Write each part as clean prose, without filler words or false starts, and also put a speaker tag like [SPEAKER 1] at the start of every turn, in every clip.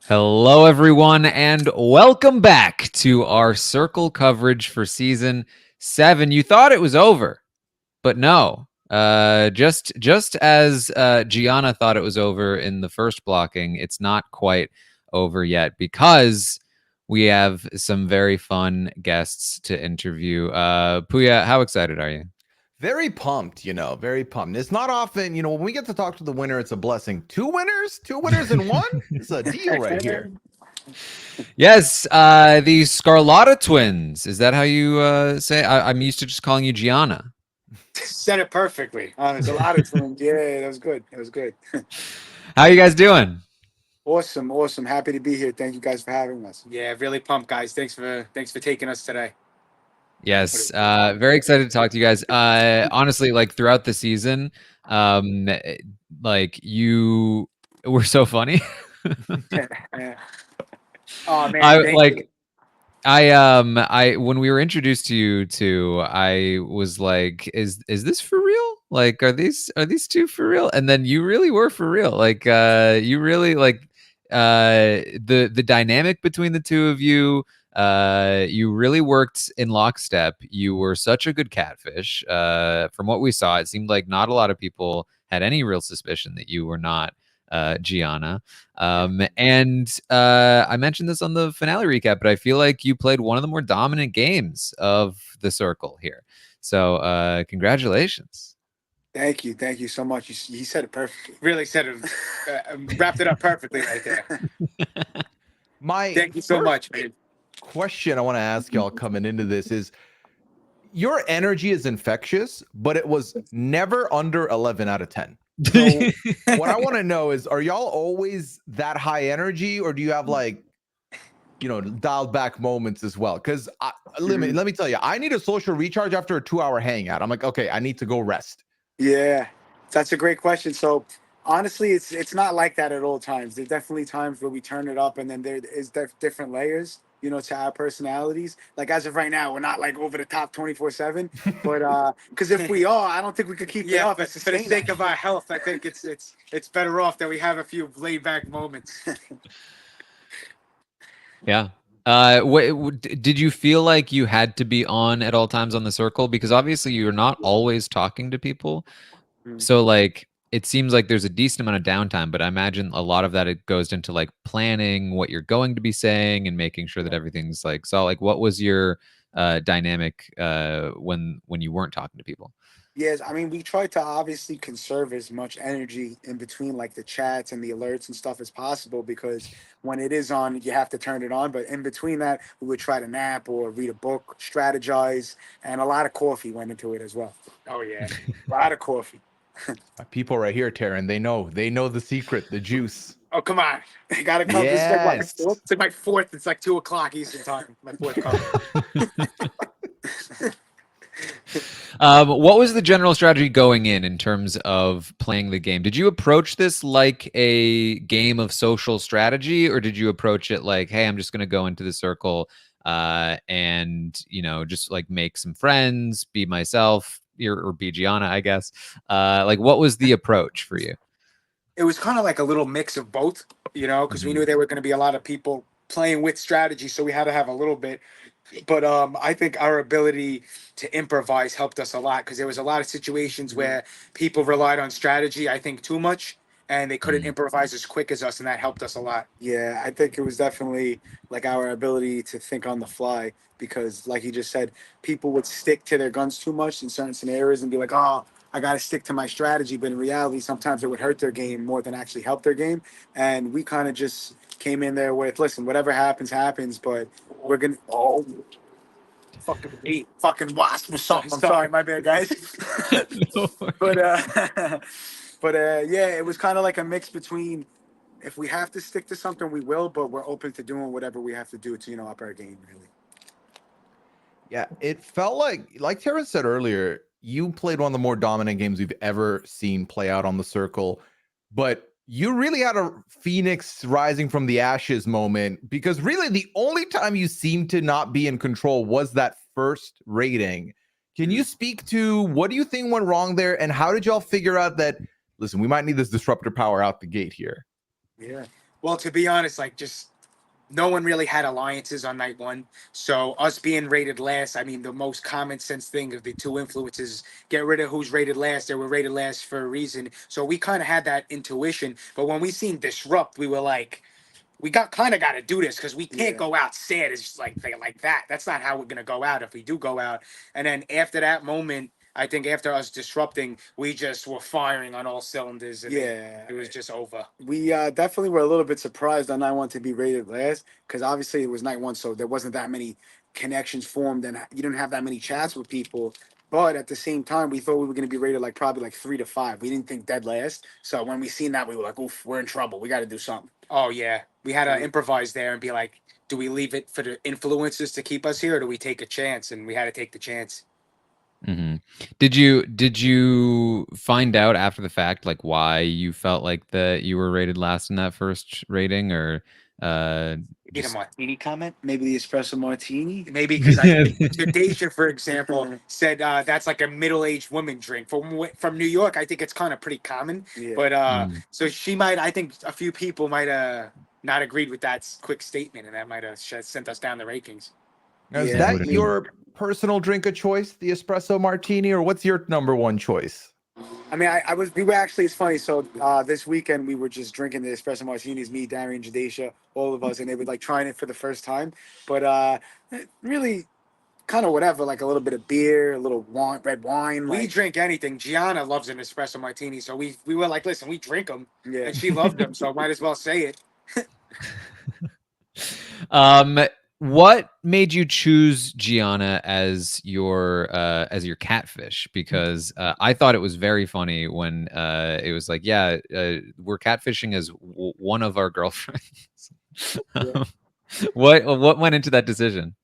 [SPEAKER 1] Hello, everyone, and welcome back to our Circle coverage for Season 7. You thought it was over, but no. Just as Gianna thought it was over in the first blocking, it's not quite over yet because we have some very fun guests to interview. Pooya, how excited are you?
[SPEAKER 2] Very pumped, very pumped. It's not often, when we get to talk to the winner, it's a blessing. Two winners in one? It's a deal right here.
[SPEAKER 1] Yes, the Scarlotta twins. Is that how you say? I'm used to just calling you Gianna.
[SPEAKER 3] Said it perfectly. There's a lot of twins. Yeah, that was good. That was good.
[SPEAKER 1] How you guys doing?
[SPEAKER 3] Awesome. Happy to be here. Thank you guys for having us. Yeah, really pumped, guys. Thanks for taking us today.
[SPEAKER 1] Yes, very excited to talk to you guys. Honestly, like throughout the season, like you were so funny.
[SPEAKER 3] Oh man,
[SPEAKER 1] I
[SPEAKER 3] thank
[SPEAKER 1] like
[SPEAKER 3] you.
[SPEAKER 1] I when we were introduced to you two, I was like, is this for real? Like, are these two for real? And then you really were for real. Like, you really like the dynamic between the two of you. You really worked in lockstep. You were such a good catfish. From what we saw, it seemed like not a lot of people had any real suspicion that you were not Gianna. And I mentioned this on the finale recap, but I feel like you played one of the more dominant games of the circle here. So congratulations.
[SPEAKER 3] Thank you so much. He said it perfectly. Really said it. Wrapped it up perfectly right there. Thank you so much, man.
[SPEAKER 2] Question I want to ask y'all coming into this is, your energy is infectious, but it was never under 11 out of 10. So what I want to know is, are y'all always that high energy, or do you have like, dialed back moments as well? Because let me tell you, I need a social recharge after a 2-hour hangout. I'm like, okay, I need to go rest.
[SPEAKER 3] Yeah, that's a great question. So honestly, it's not like that at all times. There's definitely times where we turn it up, and then there is different layers, to our personalities. Like as of right now, we're not like over the top 24/7, but because if we are, I don't think we could keep it up. For the sake of our health, I think it's better off that we have a few laid back moments.
[SPEAKER 1] Yeah. Did you feel like you had to be on at all times on the circle? Because obviously you're not always talking to people. So like it seems like there's a decent amount of downtime, but I imagine a lot of that it goes into like planning what you're going to be saying and making sure that everything's like so. Like, what was your dynamic when you weren't talking to people?
[SPEAKER 3] Yes, I mean, we try to obviously conserve as much energy in between like the chats and the alerts and stuff as possible, because when it is on, you have to turn it on. But in between that, we would try to nap or read a book, strategize, and a lot of coffee went into it as well. Oh, yeah. A lot of coffee.
[SPEAKER 2] My people right here, Taran, they know the secret, the juice.
[SPEAKER 3] Oh, come on. You got to come.
[SPEAKER 2] Yes.
[SPEAKER 3] It's like my fourth. It's like 2 o'clock Eastern time. My fourth cup.
[SPEAKER 1] What was the general strategy going in terms of playing the game? Did you approach this like a game of social strategy, or did you approach it like, hey, I'm just going to go into the circle and, just like make some friends, be myself, or be Gianna, I guess? Like, what was the approach for you?
[SPEAKER 3] It was kind of like a little mix of both, because we knew there were going to be a lot of people playing with strategy, so we had to have a little bit. But I think our ability to improvise helped us a lot, because there was a lot of situations where people relied on strategy, I think, too much, and they couldn't improvise as quick as us, and that helped us a lot. Yeah, I think it was definitely like our ability to think on the fly, because, like you just said, people would stick to their guns too much in certain scenarios and be like, "Oh, I got to stick to my strategy," but in reality, sometimes it would hurt their game more than actually help their game. And we kind of just came in there with, listen, whatever happens, happens, but we're gonna fucking wasp or something. I'm sorry, my bad, guys. but yeah, it was kind of like a mix between, if we have to stick to something, we will, but we're open to doing whatever we have to do to up our game, really.
[SPEAKER 2] Yeah, it felt like Taran said earlier, you played one of the more dominant games we've ever seen play out on the circle, but you really had a phoenix rising from the ashes moment, because really the only time you seemed to not be in control was that first rating. Can you speak to what do you think went wrong there, and how did y'all figure out that, listen, we might need this disruptor power out the gate here?
[SPEAKER 3] Yeah. Well, to be honest, like just no one really had alliances on night one. So us being rated last, I mean, the most common sense thing of the two influences, get rid of who's rated last. They were rated last for a reason. So we kind of had that intuition. But when we seen Disrupt, we were like, we got to do this because we can't go out sad as just like that. That's not how we're gonna go out if we do go out. And then after that moment, I think after us disrupting, we just were firing on all cylinders. And it was just over.
[SPEAKER 4] We definitely were a little bit surprised on night one to be rated last because obviously it was night one, so there wasn't that many connections formed and you didn't have that many chats with people. But at the same time, we thought we were going to be rated like probably like 3 to 5. We didn't think dead last. So when we seen that, we were like, "Oof, we're in trouble. We got to do something."
[SPEAKER 3] Oh yeah, we had to improvise there and be like, "Do we leave it for the influencers to keep us here, or do we take a chance?" And we had to take the chance.
[SPEAKER 1] Mm-hmm. Did you find out after the fact like why you felt like that you were rated last in that first rating, or
[SPEAKER 3] Get a martini comment?
[SPEAKER 4] Maybe the espresso martini.
[SPEAKER 3] Maybe because I think Dacia, for example, said that's like a middle-aged woman drink. From New York, I think it's kind of pretty common.
[SPEAKER 4] Yeah.
[SPEAKER 3] But so she might. I think a few people might not agreed with that quick statement, and that might have sent us down the rankings.
[SPEAKER 2] Now, is that your personal drink of choice, the espresso martini, or what's your number one choice?
[SPEAKER 4] I mean, we were actually, it's funny. So this weekend we were just drinking the espresso martinis, me, Darion, Jadacia, all of us, and they were like trying it for the first time. But really kind of whatever, like a little bit of beer, a little red wine.
[SPEAKER 3] We drink anything. Gianna loves an espresso martini, so we were like, listen, we drink them, and she loved them, so might as well say it.
[SPEAKER 1] What made you choose Giana as your catfish? Because I thought it was very funny when it was like, we're catfishing as one of our girlfriends. What went into that decision?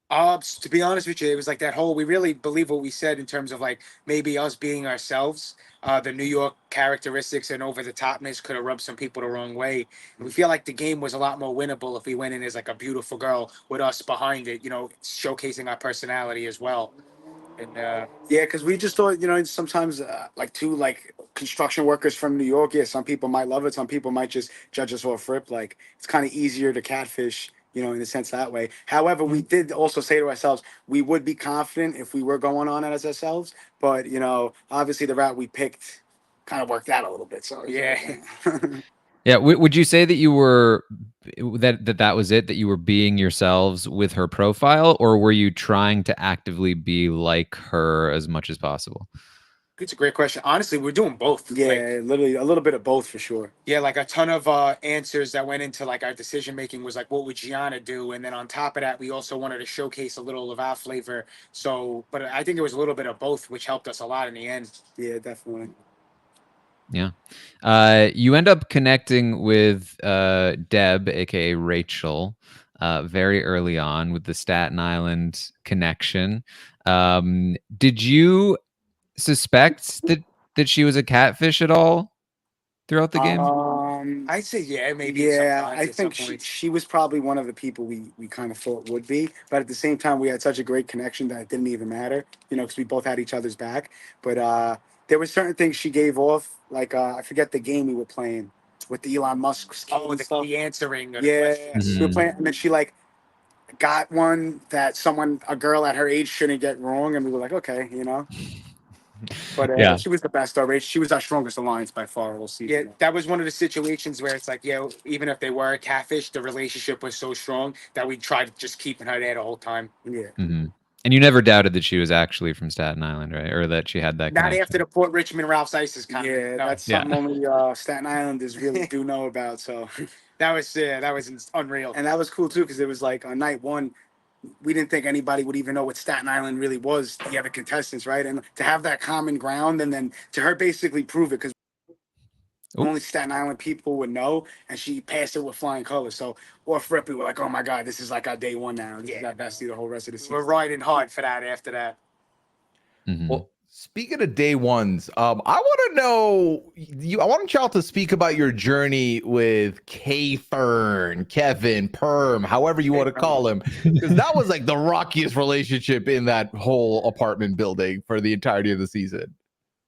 [SPEAKER 3] To be honest with you, it was like that whole, we really believe what we said in terms of like maybe us being ourselves. The New York characteristics and over the topness could have rubbed some people the wrong way. And we feel like the game was a lot more winnable if we went in as like a beautiful girl with us behind it, showcasing our personality as well. And
[SPEAKER 4] because we just thought, sometimes like two like construction workers from New York, some people might love it, some people might just judge us off rip. Like it's kind of easier to catfish, in a sense that way. However, we did also say to ourselves, we would be confident if we were going on as ourselves. But, obviously the route we picked kind of worked out a little bit. So,
[SPEAKER 3] yeah.
[SPEAKER 1] Yeah. Would you say that you were, that was it, that you were being yourselves with her profile, or were you trying to actively be like her as much as possible?
[SPEAKER 3] It's a great question. Honestly, we're doing both.
[SPEAKER 4] Yeah, literally a little bit of both for sure.
[SPEAKER 3] Yeah, like a ton of answers that went into like our decision making was like, what would Gianna do? And then on top of that, we also wanted to showcase a little of our flavor. So, but I think it was a little bit of both, which helped us a lot in the end.
[SPEAKER 4] Yeah, definitely.
[SPEAKER 1] Yeah. You end up connecting with Deb, aka Rachel, very early on with the Staten Island connection. Did you suspect that she was a catfish at all throughout the game?
[SPEAKER 3] I'd say maybe.
[SPEAKER 4] Yeah, I think she was probably one of the people we kind of thought would be, but at the same time we had such a great connection that it didn't even matter, because we both had each other's back. But there were certain things she gave off, like I forget the game we were playing with the Elon Musk.
[SPEAKER 3] The answering.
[SPEAKER 4] We were playing, and then she like got one that a girl at her age shouldn't get wrong, and we were like, okay, But she was the best. She was our strongest alliance by far. We'll see.
[SPEAKER 3] Yeah, that was one of the situations where it's like, even if they were a catfish, the relationship was so strong that we tried to just keeping her there the whole time.
[SPEAKER 4] Yeah.
[SPEAKER 1] Mm-hmm. And you never doubted that she was actually from Staten Island, right? Or that she had that connection.
[SPEAKER 3] Not after the Port Richmond Ralph's Isis comment.
[SPEAKER 4] Yeah, that's something only Staten Islanders really do know about. So
[SPEAKER 3] that was unreal.
[SPEAKER 4] And that was cool too, because it was like on night one, we didn't think anybody would even know what Staten Island really was, the other contestants, right? And to have that common ground and then to her basically prove it, because only Staten Island people would know, and she passed it with flying colors. So off rip, we were like, oh my God, this is like our day one now. This is our bestie the whole rest of the season.
[SPEAKER 3] We're riding hard for that after that.
[SPEAKER 1] Mm-hmm.
[SPEAKER 2] Well, speaking of day ones, I want to know, I want y'all to speak about your journey with Kevin Perm, however you want to call him, because that was like the rockiest relationship in that whole apartment building for the entirety of the season.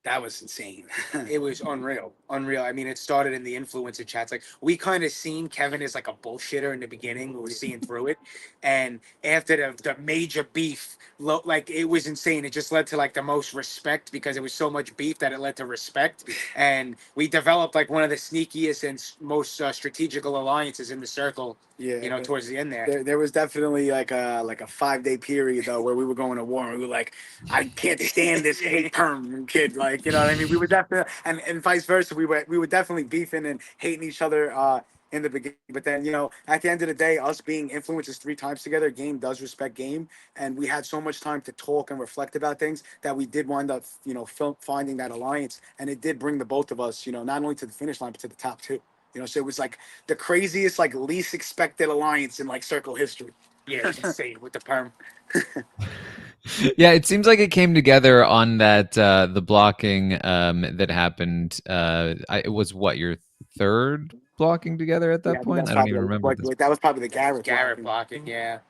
[SPEAKER 4] That was insane.
[SPEAKER 3] It was unreal. I mean, it started in the influencer chats. Like, we kind of seen Kevin as like a bullshitter in the beginning. We were seeing through it, and after the major beef, like, it was insane. It just led to like the most respect, because it was so much beef that it led to respect, and we developed like one of the sneakiest and most strategical alliances in the circle.
[SPEAKER 4] Yeah,
[SPEAKER 3] You know, towards the end there.
[SPEAKER 4] There was definitely like a 5-day period though where we were going to war, and we were like, I can't stand this hate perm kid, like, you know what I mean? We were definitely, and vice versa, we were definitely beefing and hating each other in the beginning, but then, you know, at the end of the day, us being influencers 3 times together, game does respect game, and we had so much time to talk and reflect about things that we did wind up, you know, finding that alliance, and it did bring the both of us, you know, not only to the finish line but to the top 2. You know, so it was like the craziest, like least expected alliance in like circle history.
[SPEAKER 3] Yeah, insane with the perm.
[SPEAKER 1] Yeah, it seems like it came together on that the blocking that happened. It was what, your third blocking together at that point? I don't even remember.
[SPEAKER 4] That was probably the Garrett
[SPEAKER 3] blocking, yeah.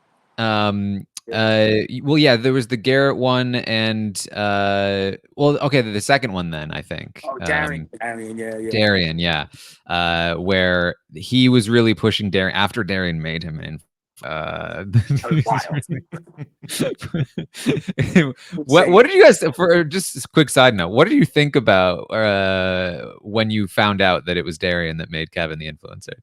[SPEAKER 1] Well, yeah, there was the Garrett one, and well, okay, the second one then, I think.
[SPEAKER 3] Oh, Darion.
[SPEAKER 1] Darion, yeah. Where he was really pushing Darion after Darion made him an what did you guys, for just a quick side note, what did you think about when you found out that it was Darion that made Kevin the influencer?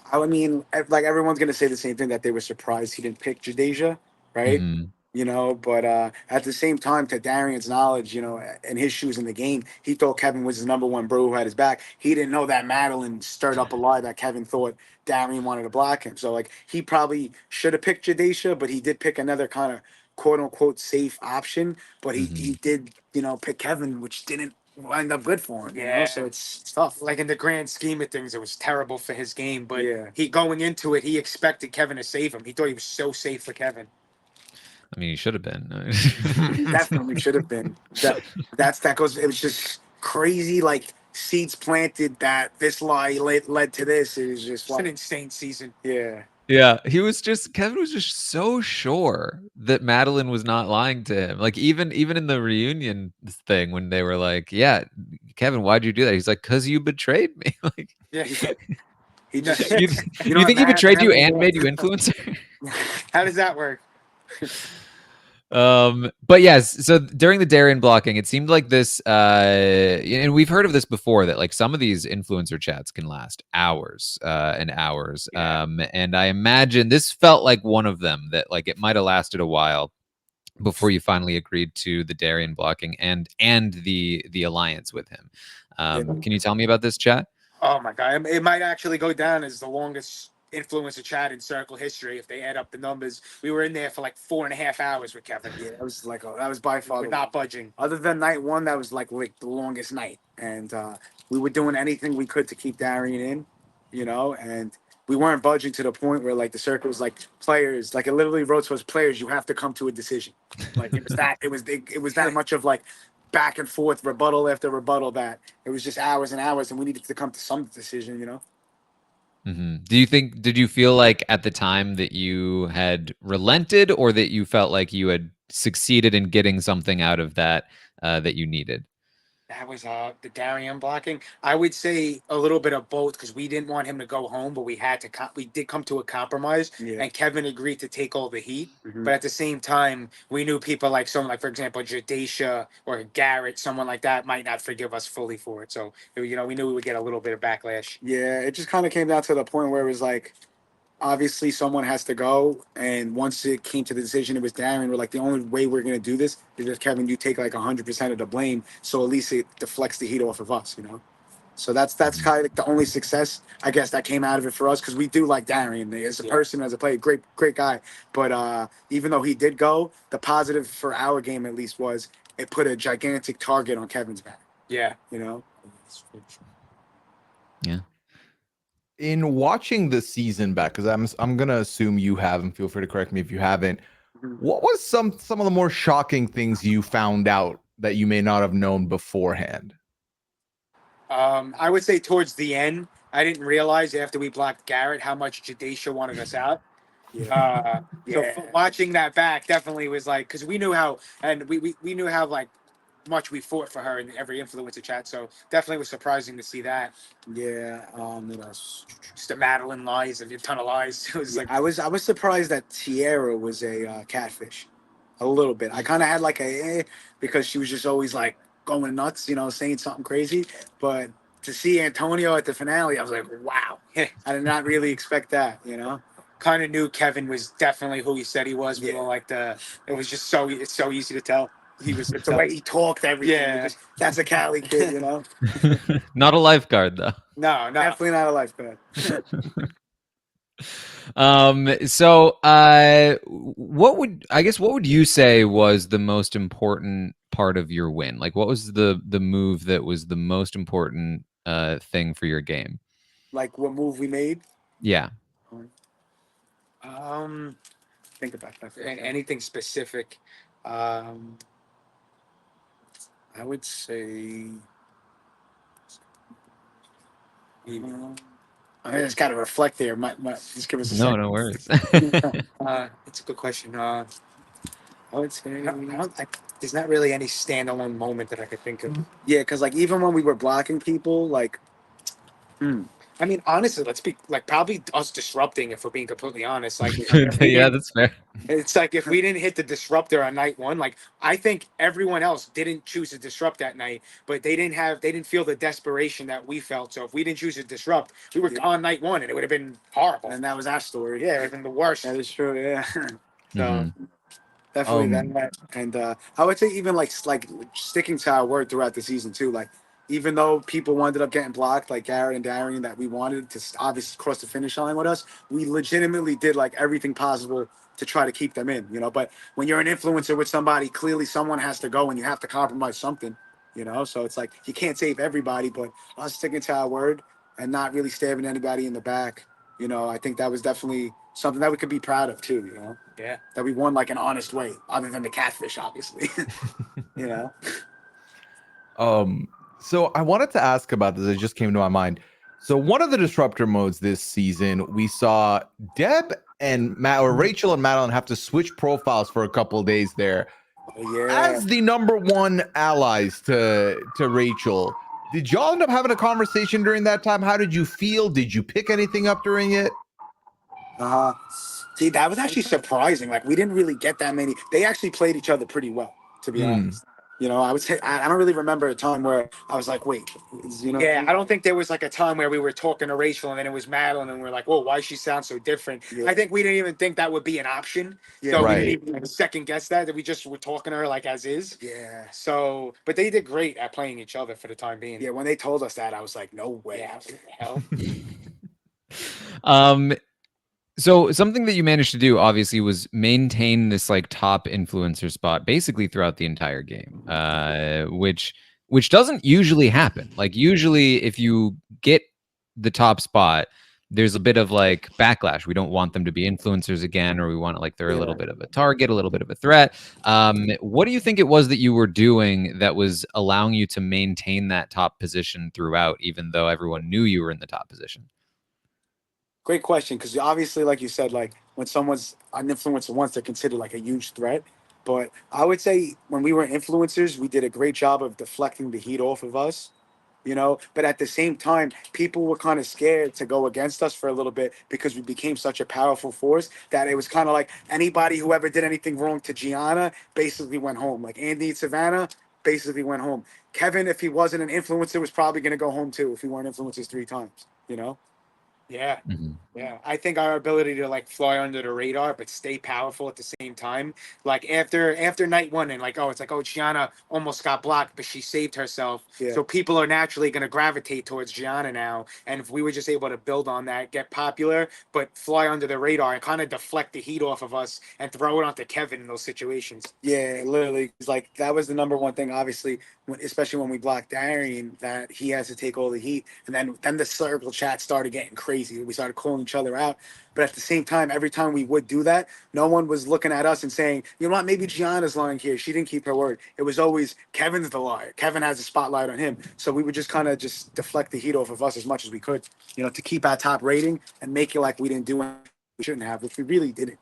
[SPEAKER 4] I mean, like, everyone's gonna say the same thing, that they were surprised he didn't pick Jadeja, right?
[SPEAKER 1] Mm-hmm.
[SPEAKER 4] You know, but at the same time, to Darion's knowledge, you know, and his shoes in the game, he thought Kevin was his #1 bro who had his back. He didn't know that Madeline stirred up a lie that Kevin thought Darion wanted to block him. So, like, he probably should have picked Jadeja, but he did pick another kind of quote unquote safe option. But he did, you know, pick Kevin, which didn't wind up good for him. Yeah, you know? So it's tough.
[SPEAKER 3] Like, in the grand scheme of things, it was terrible for his game. But he, going into it, he expected Kevin to save him. He thought he was so safe for Kevin.
[SPEAKER 1] I mean, he should have been.
[SPEAKER 4] Definitely should have been. That goes. It was just crazy, like, seeds planted that this lie led to this. It was just
[SPEAKER 3] an insane season.
[SPEAKER 4] Yeah.
[SPEAKER 1] Yeah, Kevin was just so sure that Madeline was not lying to him. Like, even in the reunion thing, when they were like, "Yeah, Kevin, why'd you do that?" He's like, "'Cause you betrayed me." Like,
[SPEAKER 3] yeah,
[SPEAKER 4] he just.
[SPEAKER 1] you think he betrayed you and made you influencer?
[SPEAKER 3] How does that work?
[SPEAKER 1] But yes, so during the Darion blocking, it seemed like this, and we've heard of this before, that like some of these influencer chats can last hours and hours.
[SPEAKER 3] Yeah.
[SPEAKER 1] And I imagine this felt like one of them, that like it might have lasted a while before you finally agreed to the Darion blocking and the alliance with him. Can you tell me about this chat?
[SPEAKER 3] Oh my God, it might actually go down as the longest influencer chat in circle history if they add up the numbers. We were in there for like 4.5 hours with Kevin.
[SPEAKER 4] Yeah, that was like that was by far.
[SPEAKER 3] We're not budging.
[SPEAKER 4] Other than night 1, that was like the longest night, and we were doing anything we could to keep Darion in, you know, and we weren't budging to the point where like the circle was like, players, like, it literally wrote to us, players, you have to come to a decision. Like, it was that much of like back and forth, rebuttal after rebuttal, that it was just hours and hours, and we needed to come to some decision, you know.
[SPEAKER 1] Mm-hmm. Did you feel like at the time that you had relented, or that you felt like you had succeeded in getting something out of that that you needed?
[SPEAKER 3] That was the Darion blocking. I would say a little bit of both, because we didn't want him to go home, but we had to. We did come to a compromise, and Kevin agreed to take all the heat.
[SPEAKER 4] Mm-hmm.
[SPEAKER 3] But at the same time, we knew people like someone like, for example, Jadeja or Garrett, someone like that, might not forgive us fully for it. So, you know, we knew we would get a little bit of backlash.
[SPEAKER 4] Yeah, it just kind of came down to the point where it was like, obviously someone has to go, and once it came to the decision, it was Darion. We're like, the only way we're gonna do this is if, Kevin, you take like 100% of the blame, so at least it deflects the heat off of us, you know. So that's kind of like the only success, I guess, that came out of it for us, because we do like Darion as a person, as a player, great guy. But even though he did go, the positive for our game at least was it put a gigantic target on Kevin's back.
[SPEAKER 3] Yeah,
[SPEAKER 4] you know.
[SPEAKER 1] Yeah.
[SPEAKER 2] In watching the season back, because I'm gonna assume you have, and feel free to correct me if you haven't. What was some of the more shocking things you found out that you may not have known beforehand?
[SPEAKER 3] I would say towards the end, I didn't realize after we blocked Garrett how much Jadeja wanted us out. So watching that back definitely was like, because we knew how, and we knew how, like, much we fought for her in every influencer chat. So definitely was surprising to see that.
[SPEAKER 4] Yeah. What else?
[SPEAKER 3] Just the Madeline lies, a ton of lies. It was
[SPEAKER 4] Yeah,
[SPEAKER 3] like
[SPEAKER 4] I was surprised that Tierra was a catfish, a little bit. I kind of had like a because she was just always like going nuts, saying something crazy. But to see Antonio at the finale, I was like, wow, I did not really expect that.
[SPEAKER 3] kind of knew Kevin was definitely who he said he was. We
[SPEAKER 4] Yeah.
[SPEAKER 3] were like it was just it's so easy to tell. He was
[SPEAKER 4] The way he talked, everything.
[SPEAKER 3] Yeah.
[SPEAKER 4] That's a Cali kid.
[SPEAKER 1] Not a lifeguard though.
[SPEAKER 3] No,
[SPEAKER 4] Definitely not a lifeguard.
[SPEAKER 1] So what would you say was the most important part of your win? Like what was the move that was the most important thing for your game?
[SPEAKER 4] Like what move we made?
[SPEAKER 1] Yeah.
[SPEAKER 4] Think about that.
[SPEAKER 3] Anything specific?
[SPEAKER 4] I would say. I just got to reflect there. Just give us a second.
[SPEAKER 1] No worries.
[SPEAKER 3] It's a good question. I would say there's not really any standalone moment that I could think of.
[SPEAKER 4] Yeah, because like even when we were blocking people, like,
[SPEAKER 3] I mean, honestly, let's be like probably us disrupting. If we're being completely honest, like
[SPEAKER 1] Yeah, that's fair.
[SPEAKER 3] it's like if we didn't hit the disruptor on night one, like I think everyone else didn't choose to disrupt that night, but they didn't feel the desperation that we felt. So if we didn't choose to disrupt, we were on night one, and it would have been horrible.
[SPEAKER 4] and that was our story.
[SPEAKER 3] Yeah, it would have been the worst.
[SPEAKER 4] That is true. Yeah.
[SPEAKER 3] So
[SPEAKER 4] Definitely that, and I would say even like sticking to our word throughout the season too. Like even though people ended up getting blocked, like Garrett and Darion, that we wanted to obviously cross the finish line with us, we legitimately did like everything possible to try to keep them in. But when you're an influencer with somebody, clearly someone has to go, and you have to compromise something. So it's like you can't save everybody, but us sticking to our word and not really stabbing anybody in the back. I think that was definitely something that we could be proud of too.
[SPEAKER 3] Yeah.
[SPEAKER 4] That we won like an honest way, other than the catfish, obviously.
[SPEAKER 2] So I wanted to ask about this. It just came to my mind. So one of the disruptor modes this season, we saw Deb and Rachel and Madeline have to switch profiles for a couple of days there.
[SPEAKER 4] Yeah.
[SPEAKER 2] As the number one allies to Rachel, did y'all end up having a conversation during that time? How did you feel? Did you pick anything up during it?
[SPEAKER 4] See, that was actually surprising. Like we didn't really get that many. They actually played each other pretty well, to be honest. I would say I don't really remember a time where I was like, wait,
[SPEAKER 3] Yeah, I don't think there was like a time where we were talking to Rachel and then it was Madeline and we're like, whoa, why does she sound so different?
[SPEAKER 4] Yeah.
[SPEAKER 3] I think we didn't even think that would be an option.
[SPEAKER 4] Yeah,
[SPEAKER 3] so
[SPEAKER 2] right.
[SPEAKER 3] we didn't even second guess that we just were talking to her like as is.
[SPEAKER 4] Yeah.
[SPEAKER 3] So, but they did great at playing each other for the time being.
[SPEAKER 4] Yeah, when they told us that, I was like, no way.
[SPEAKER 3] Yeah, what the hell?
[SPEAKER 1] So something that you managed to do obviously was maintain this like top influencer spot basically throughout the entire game, which doesn't usually happen. Like usually if you get the top spot, there's a bit of like backlash. We don't want them to be influencers again, or we want like they're a little bit of a target, a little bit of a threat. What do you think it was that you were doing that was allowing you to maintain that top position throughout, even though everyone knew you were in the top position?
[SPEAKER 4] Great question, because obviously, like you said, like when someone's an influencer once, they're considered like a huge threat. But I would say when we were influencers, we did a great job of deflecting the heat off of us, But at the same time, people were kind of scared to go against us for a little bit because we became such a powerful force that it was kind of like anybody who ever did anything wrong to Giana basically went home. Like Andy and Savannah basically went home. Kevin, if he wasn't an influencer, was probably going to go home too if he weren't influencers 3 times,
[SPEAKER 3] Yeah. Yeah. I think our ability to like fly under the radar but stay powerful at the same time. Like after night one and like, it's like, Gianna almost got blocked, but she saved herself.
[SPEAKER 4] Yeah.
[SPEAKER 3] So people are naturally gonna gravitate towards Gianna now. And if we were just able to build on that, get popular, but fly under the radar and kind of deflect the heat off of us and throw it onto Kevin in those situations.
[SPEAKER 4] Yeah, literally. It's like that was the number one thing, obviously, especially when we blocked Darion, that he has to take all the heat. And then the circle chat started getting crazy. We started calling each other out. But at the same time, every time we would do that, no one was looking at us and saying, you know what, maybe Gianna's lying here. She didn't keep her word. It was always Kevin's the liar. Kevin has a spotlight on him. So we would just kind of just deflect the heat off of us as much as we could, to keep our top rating and make it like we didn't do anything we shouldn't have, which we really didn't.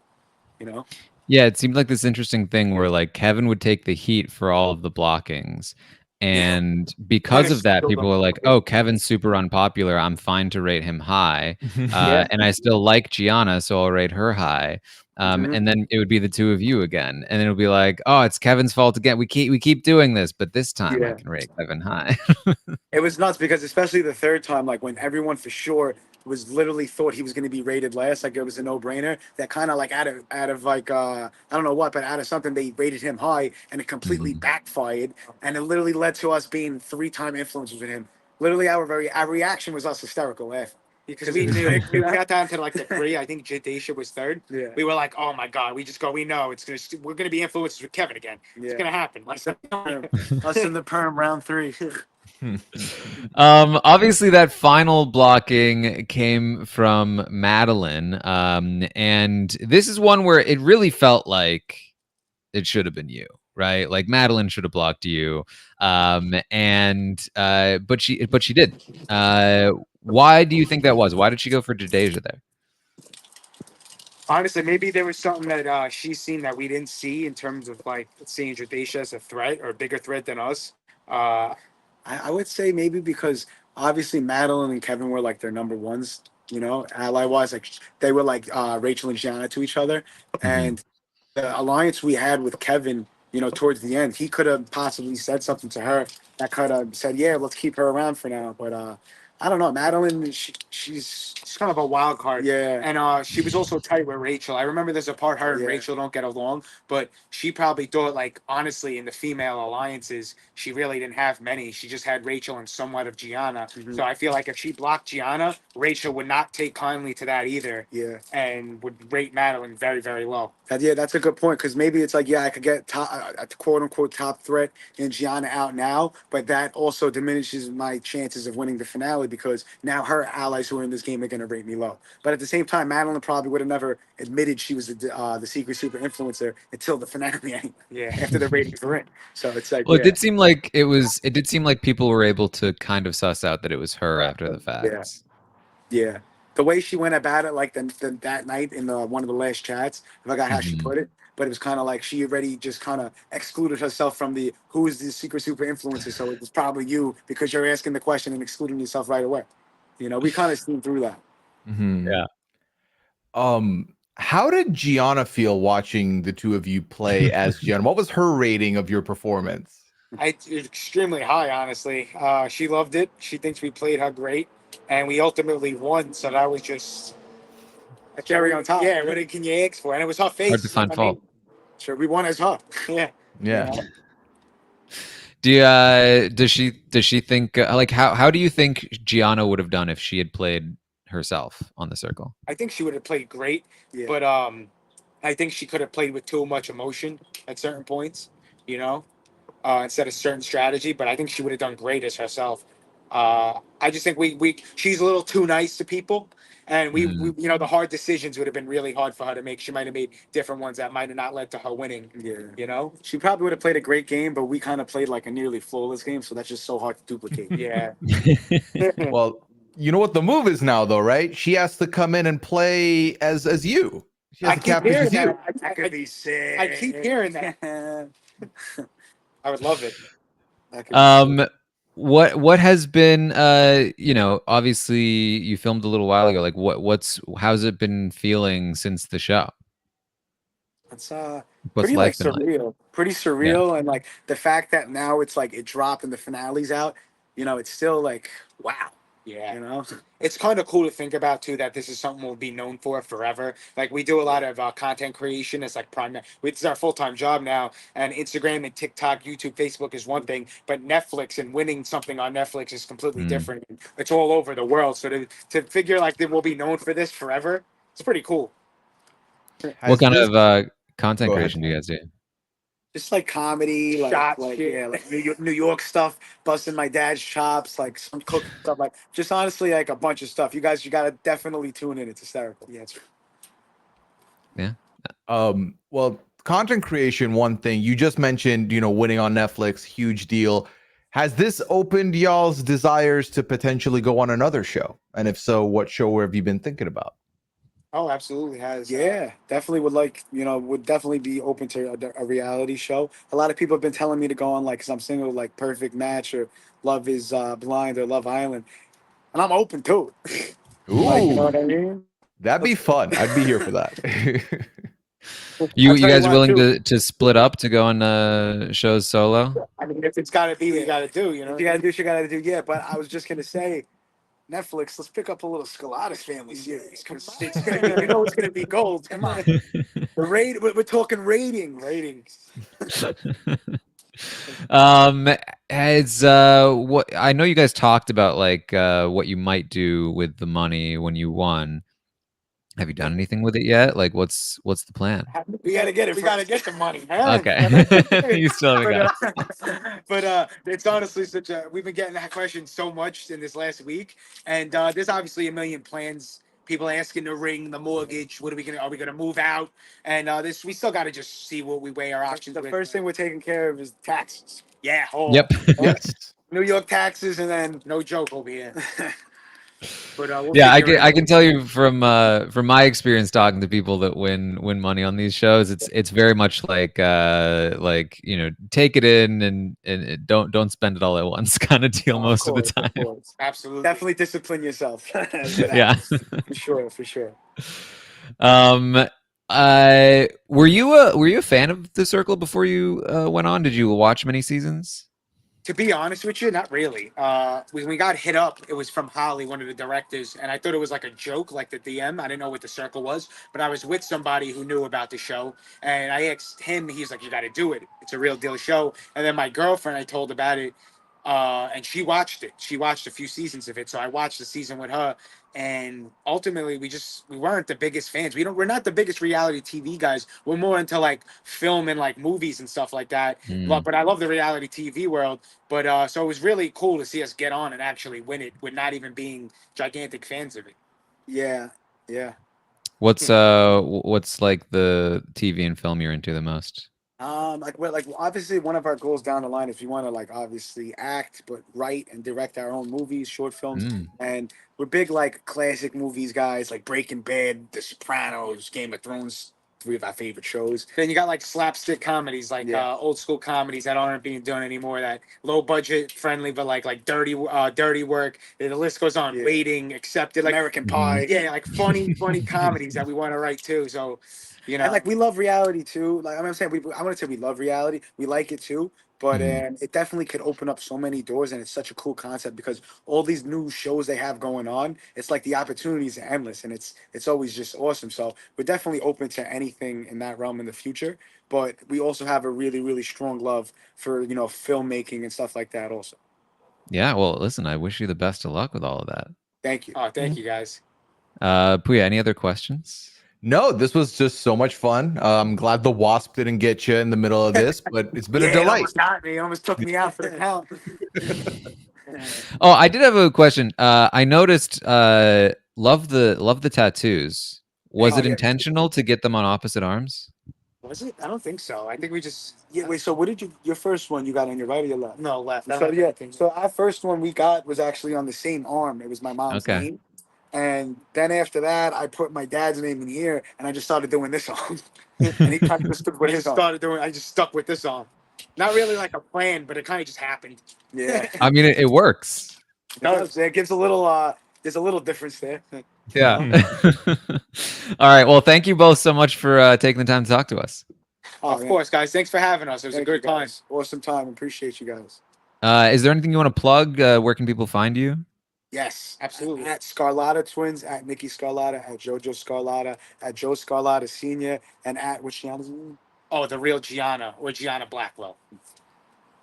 [SPEAKER 1] Yeah, it seemed like this interesting thing where like Kevin would take the heat for all of the blockings.
[SPEAKER 3] Yeah.
[SPEAKER 1] And
[SPEAKER 3] Kind
[SPEAKER 1] because
[SPEAKER 3] of
[SPEAKER 1] of that,
[SPEAKER 3] build
[SPEAKER 1] people
[SPEAKER 3] up
[SPEAKER 1] are
[SPEAKER 3] a
[SPEAKER 1] like,
[SPEAKER 3] bit.
[SPEAKER 1] oh, Kevin's super unpopular. I'm fine to rate him high.
[SPEAKER 3] Yeah.
[SPEAKER 1] And I still like Gianna, so I'll rate her high.
[SPEAKER 3] Mhm.
[SPEAKER 1] And then it would be the two of you again. And then it'll be like, oh, it's Kevin's fault again. We keep doing this, but this time I
[SPEAKER 3] Yeah.
[SPEAKER 1] can rate Kevin high.
[SPEAKER 4] It was nuts because especially the third time, like when everyone for sure was literally thought he was going to be rated last, like it was a no brainer. That kind of like out of like I don't know what, but out of something they rated him high, and it completely
[SPEAKER 1] Mhm.
[SPEAKER 4] backfired, and it literally led to us being 3-time influencers with him. Literally, our reaction was us hysterical laughing
[SPEAKER 3] Because we knew we got down to like the three. I think Jadesha was third.
[SPEAKER 4] Yeah.
[SPEAKER 3] We were like, "Oh my god!" We just go. We know we're gonna be influencers with Kevin again. It's
[SPEAKER 4] Yeah.
[SPEAKER 3] gonna happen.
[SPEAKER 4] Us in the perm round 3.
[SPEAKER 1] Obviously that final blocking came from Madeline. And this is one where it really felt like it should have been you, right? Like Madeline should have blocked you. But she did. Why do you think that was? Why did she go for Jadeja there?
[SPEAKER 3] Honestly, maybe there was something that she's seen that we didn't see in terms of like seeing Jadesha as a threat or a bigger threat than us.
[SPEAKER 4] I would say maybe because obviously Madeline and Kevin were like their number ones, ally wise. Like they were like Rachel and Gianna to each other. And the alliance we had with Kevin, towards the end, he could have possibly said something to her that could have said, yeah, let's keep her around for now. But I don't know. Madeline, she's
[SPEAKER 3] Kind of a wild card.
[SPEAKER 4] yeah.
[SPEAKER 3] And she was also tight with Rachel. I remember there's a part her and
[SPEAKER 4] Yeah.
[SPEAKER 3] Rachel don't get along, but she probably thought like honestly in the female alliances, she really didn't have many. She just had Rachel and somewhat of Gianna.
[SPEAKER 4] Mhm.
[SPEAKER 3] So I feel like if she blocked Gianna, Rachel would not take kindly to that either.
[SPEAKER 4] Yeah.
[SPEAKER 3] And would rate Madeline very, very low.
[SPEAKER 4] That's a good point because maybe it's like, yeah, I could get top, quote unquote top threat in Gianna out now, but that also diminishes my chances of winning the finale because now her allies who are in this game are going to rate me low. But at the same time, Madeline probably would have never admitted she was the secret super influencer until the finale anyway.
[SPEAKER 3] Yeah.
[SPEAKER 4] After the ratings were in. So it's like,
[SPEAKER 1] Well,
[SPEAKER 4] yeah.
[SPEAKER 1] it did seem like people were able to kind of suss out that it was her after the fact.
[SPEAKER 4] Yeah. Yeah. The way she went about it, like that night in one of the last chats, I forgot how she
[SPEAKER 1] Mhm.
[SPEAKER 4] put it, but it was kind of like she already just kind of excluded herself from the who is the secret super influencer. So it was probably you because you're asking the question and excluding yourself right away. We kind of seen through that.
[SPEAKER 1] Yeah.
[SPEAKER 2] How did Gianna feel watching the two of you play as Gianna? What was her rating of your performance?
[SPEAKER 3] Extremely high, honestly. She loved it. She thinks we played her great, and we ultimately won. So that was just
[SPEAKER 4] A cherry on top.
[SPEAKER 3] Yeah, what can you ask for? And it was her face.
[SPEAKER 1] Hard to find fault.
[SPEAKER 4] Sure, we won as her.
[SPEAKER 3] Yeah.
[SPEAKER 2] Yeah.
[SPEAKER 1] Does she think like how do you think Gianna would have done if she had played herself on the circle?
[SPEAKER 3] I think she would have played great,
[SPEAKER 4] Yeah.
[SPEAKER 3] but I think she could have played with too much emotion at certain points, instead of certain strategy. But I think she would have done great as herself. I just think she's a little too nice to people, and we the hard decisions would have been really hard for her to make. She might have made different ones that might have not led to her winning.
[SPEAKER 4] Yeah. She probably would have played a great game, but we kind of played like a nearly flawless game, so that's just so hard to duplicate.
[SPEAKER 3] Yeah.
[SPEAKER 2] Well, you know what the move is now, though, right? She has to come in and play as you. She has
[SPEAKER 3] I
[SPEAKER 2] to
[SPEAKER 3] keep
[SPEAKER 2] catfish
[SPEAKER 3] hearing
[SPEAKER 2] as you.
[SPEAKER 3] that.
[SPEAKER 4] That could be sick.
[SPEAKER 3] I keep hearing that. I would love it.
[SPEAKER 4] That could be sick.
[SPEAKER 1] What has been obviously you filmed a little while ago, like how's it been feeling since the show?
[SPEAKER 4] It's
[SPEAKER 1] What's
[SPEAKER 4] pretty like
[SPEAKER 1] life been like?
[SPEAKER 4] surreal. Pretty surreal, and like the fact that now it's like it dropped and the finale's out, it's still like wow.
[SPEAKER 3] Yeah. It's kind of cool to think about too that this is something we'll be known for forever. Like we do a lot of content creation. It's like it's our full-time job now. And Instagram and TikTok, YouTube, Facebook is one thing, but Netflix and winning something on Netflix is completely different. It's all over the world. So to figure like that we'll be known for this forever, it's pretty cool.
[SPEAKER 1] What kind of content
[SPEAKER 2] Go ahead.
[SPEAKER 1] creation do you guys do?
[SPEAKER 4] Just like comedy,
[SPEAKER 3] Shots,
[SPEAKER 4] like
[SPEAKER 3] shit.
[SPEAKER 4] like New York stuff, busting my dad's chops, like some cooking stuff, like just honestly like a bunch of stuff. You gotta definitely tune in. It's hysterical. Yeah,
[SPEAKER 2] Well, content creation, one thing you just mentioned, winning on Netflix, huge deal. Has this opened y'all's desires to potentially go on another show? And if so, what show have you been thinking about?
[SPEAKER 3] Oh, absolutely has.
[SPEAKER 4] Yeah, definitely would would definitely be open to a reality show. A lot of people have been telling me to go on, like, because I'm single, like Perfect Match or Love is Blind or Love Island. And I'm open to it. Like, you know
[SPEAKER 2] Ooh,
[SPEAKER 4] what I mean?
[SPEAKER 2] that'd be fun. I'd be here for that.
[SPEAKER 1] You
[SPEAKER 4] I'll tell you
[SPEAKER 1] guys
[SPEAKER 4] what,
[SPEAKER 1] willing
[SPEAKER 4] too.
[SPEAKER 1] to split up to go on shows solo?
[SPEAKER 3] I mean, if it's got to be, we got to do. You know,
[SPEAKER 4] If you gotta do what you gotta do, yeah. But I was just gonna say, Netflix, let's pick up a little Scalata's Family series. Because it's gonna be, you know, it's gonna be gold. Come on. We're talking ratings.
[SPEAKER 1] Has what I know you guys talked about, like what you might do with the money when you won. Have you done anything with it yet? Like, what's the plan?
[SPEAKER 4] We gotta get it.
[SPEAKER 3] we got to get the money.
[SPEAKER 1] Okay. You still haven't got it.
[SPEAKER 3] But it's honestly such a. We've been getting that question so much in this last week, and there's obviously a million plans. People asking the ring, the mortgage. What are we gonna? Are we gonna move out? And this, we still got to just see what we weigh our options.
[SPEAKER 4] The
[SPEAKER 3] with.
[SPEAKER 4] first thing we're taking care of is taxes.
[SPEAKER 3] Yeah. Oh,
[SPEAKER 1] Yep.
[SPEAKER 2] Yes.
[SPEAKER 4] New York taxes, and then
[SPEAKER 3] no joke over here. But we'll
[SPEAKER 1] Yeah,
[SPEAKER 3] figure it
[SPEAKER 1] I
[SPEAKER 3] out.
[SPEAKER 1] can tell you from my experience talking to people that win money on these shows, it's very much like you know, take it in and don't spend it all at once kind of deal most of the time.
[SPEAKER 3] Absolutely.
[SPEAKER 4] Definitely discipline yourself.
[SPEAKER 1] Yeah.
[SPEAKER 4] For sure.
[SPEAKER 1] Were you a fan of The Circle before you went on? Did you watch many seasons?
[SPEAKER 3] To be honest with you, not really. When we got hit up, it was from Holly, one of the directors, and I thought it was like a joke, like the DM. I didn't know what The Circle was, but I was with somebody who knew about the show, and I asked him. He's like, "You got to do it. It's a real deal show." And then my girlfriend, I told about it, and she watched it. She watched a few seasons of it, so I watched the season with her. And ultimately, we weren't the biggest fans. We're not the biggest reality TV guys. We're more into like film and like movies and stuff like that. But I love the reality TV world. But so it was really cool to see us get on and actually win it with not even being gigantic fans of it.
[SPEAKER 4] Yeah.
[SPEAKER 1] What's like the TV and film you're into the most?
[SPEAKER 4] Like obviously one of our goals down the line is we want to like obviously act, but write and direct our own movies, short films, and we're big like classic movies guys, like Breaking Bad, The Sopranos, Game of Thrones. 3 of our favorite shows.
[SPEAKER 3] Then you got like slapstick comedies, like old school comedies that aren't being done anymore. That low budget friendly, but like dirty work. And the list goes on. Waiting, Accepted, like
[SPEAKER 4] American Pie.
[SPEAKER 3] Yeah, like funny comedies that we want to write too. So, you know,
[SPEAKER 4] and like we love reality too. Like I'm saying, I want to say we love reality. We like it too. But it definitely could open up so many doors, and it's such a cool concept because all these new shows they have going on, it's like the opportunities are endless, and it's always just awesome. So we're definitely open to anything in that realm in the future. But we also have a really, really strong love for, you know, filmmaking and stuff like that also.
[SPEAKER 1] Yeah, well, listen, I wish you the best of luck with all of that.
[SPEAKER 4] Thank you.
[SPEAKER 3] Oh, thank you guys.
[SPEAKER 1] Pooya, any other questions?
[SPEAKER 2] No, this was just so much fun. I'm glad the wasp didn't get you in the middle of this, but it's been a
[SPEAKER 4] It
[SPEAKER 2] delight.
[SPEAKER 4] almost got me. It almost took me out for the count.
[SPEAKER 1] Oh, I did have a question. I noticed love the tattoos. Was it intentional to get them on opposite arms?
[SPEAKER 3] Was it? I don't think so. I think we just
[SPEAKER 4] Wait, so what did your first one you got on your right or your left?
[SPEAKER 3] no left.
[SPEAKER 4] So our first one we got was actually on the same arm. It was my mom's name. And then after that, I put my dad's name in here, and I just started doing this arm. And he kind of just stuck with his arm.
[SPEAKER 3] I just stuck with this arm. Not really like a plan, but it kind of just happened.
[SPEAKER 4] Yeah.
[SPEAKER 1] I mean, it works.
[SPEAKER 4] It does. It gives a little, there's a little difference there.
[SPEAKER 1] Yeah. All right. Well, thank you both so much for taking the time to talk to us.
[SPEAKER 3] Of course, guys. Thanks for having us. It was a good time.
[SPEAKER 4] Awesome time. Appreciate you guys.
[SPEAKER 1] Is there anything you want to plug? Where can people find you?
[SPEAKER 4] Yes,
[SPEAKER 3] absolutely.
[SPEAKER 4] At Scarlata Twins, at Nicky Scarlata, at Jojo Scarlata, at Joe Scarlata Sr., and at what's Gianna's name?
[SPEAKER 3] Oh, the real Gianna or Gianna Blackwell.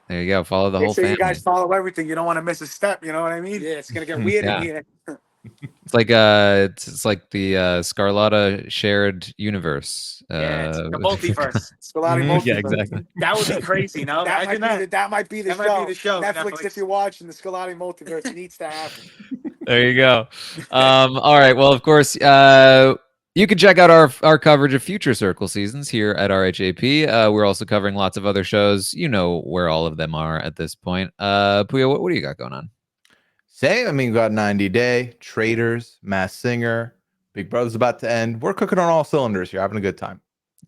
[SPEAKER 1] There you go. Follow the whole family.
[SPEAKER 4] You guys follow everything. You don't want to miss a step. You know what I mean?
[SPEAKER 3] Yeah, it's gonna get weird in here.
[SPEAKER 1] It's like the Scarlata shared universe.
[SPEAKER 3] Yeah, the multiverse.
[SPEAKER 4] Scarlata multiverse.
[SPEAKER 1] Yeah, exactly.
[SPEAKER 3] That would be crazy. No,
[SPEAKER 4] that might be the show. Netflix, if you're watching the Scarlata multiverse, it needs to happen.
[SPEAKER 1] There you go. All right. Well, of course, you can check out our coverage of future Circle seasons here at RHAP. We're also covering lots of other shows. You know where all of them are at this point. Pooya, what do you got going on?
[SPEAKER 2] Same. I mean, we got 90 Day, Traders, Mass Singer, Big Brother's about to end. We're cooking on all cylinders here, having a good time.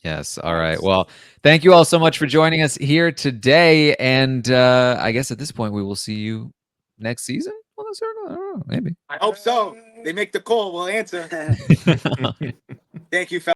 [SPEAKER 1] Yes. All right. Well, thank you all so much for joining us here today. And I guess at this point, we will see you next season on the Circle. I don't know, maybe.
[SPEAKER 3] I hope so. They make the call. We'll answer. Thank you, fellas.